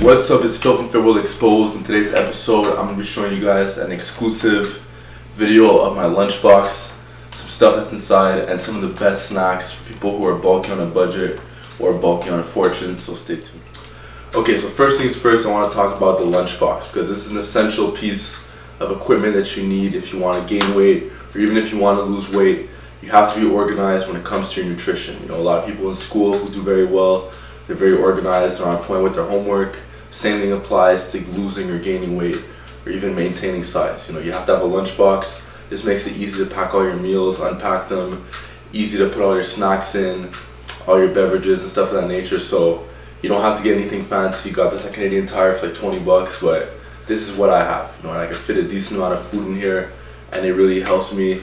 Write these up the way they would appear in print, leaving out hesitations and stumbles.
What's up, it's Filth and Fit World Exposed. In today's episode, I'm going to be showing you guys an exclusive video of my lunchbox, some stuff that's inside, and some of the best snacks for people who are bulky on a budget or bulky on a fortune, so stay tuned. Okay, so first things first, I want to talk about the lunchbox, because this is an essential piece of equipment that you need if you want to gain weight, or even if you want to lose weight. You have to be organized when it comes to your nutrition. You know, a lot of people in school who do very well, they're very organized, they're on point with their homework. Same thing applies to losing or gaining weight, or even maintaining size. You know, you have to have a lunchbox. This makes it easy to pack all your meals, unpack them, easy to put all your snacks in, all your beverages and stuff of that nature. So you don't have to get anything fancy. You got this at Canadian Tire for like 20 bucks, but this is what I have. You know, and I can fit a decent amount of food in here, and it really helps me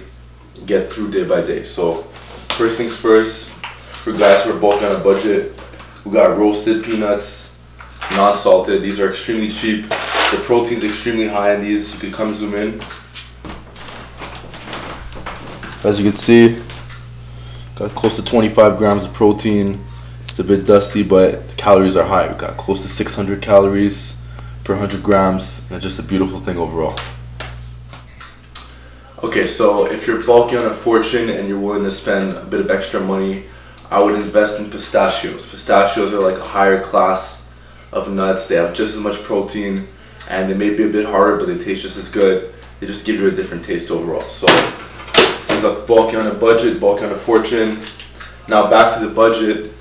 get through day by day. So first things first, for guys who are bulky on a budget, we got roasted peanuts, non-salted. These are extremely cheap. The protein's extremely high in these. You can come zoom in. As you can see, got close to 25 grams of protein. It's a bit dusty, but the calories are high. We got close to 600 calories per 100 grams, and it's just a beautiful thing overall. Okay, so if you're bulky on a fortune and you're willing to spend a bit of extra money, I would invest in pistachios. Pistachios are like a higher class of nuts. They have just as much protein, and they may be a bit harder, but they taste just as good. They just give you a different taste overall. So since I'm bulky on a budget, bulky on a fortune, now back to the budget,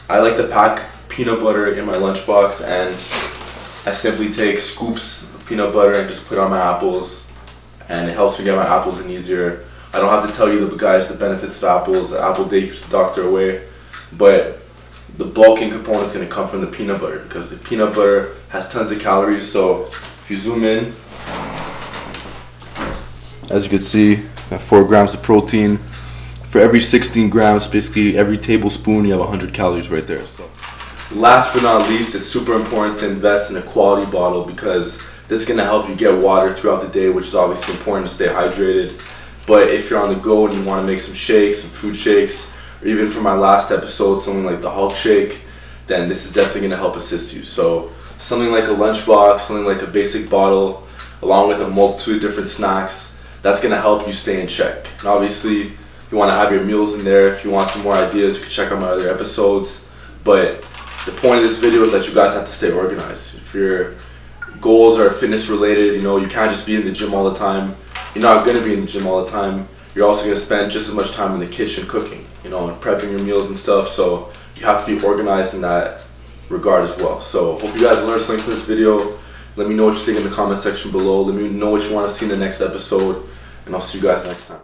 I like to pack peanut butter in my lunchbox, and I simply take scoops of peanut butter and just put on my apples, and it helps me get my apples in easier. I don't have to tell you, the guys, the benefits of apples. The apple day keeps the doctor away, but the bulking component is going to come from the peanut butter, because the peanut butter has tons of calories. So if you zoom in, as you can see, I have 4 grams of protein. For every 16 grams, basically every tablespoon, you have 100 calories right there. So last but not least, it's super important to invest in a quality bottle, because this is going to help you get water throughout the day, which is obviously important to stay hydrated. But if you're on the go and you want to make some shakes, some fruit shakes, or even for my last episode, something like the Hulk shake, then this is definitely going to help assist you. So something like a lunchbox, something like a basic bottle, along with a multitude of different snacks, that's going to help you stay in check. And obviously, you want to have your meals in there. If you want some more ideas, you can check out my other episodes. But the point of this video is that you guys have to stay organized. If your goals are fitness related, you know, you can't just be in the gym all the time. You're not going to be in the gym all the time. You're also going to spend just as much time in the kitchen cooking, you know, and prepping your meals and stuff. So you have to be organized in that regard as well. So hope you guys learned something from this video. Let me know what you think in the comment section below. Let me know what you want to see in the next episode, and I'll see you guys next time.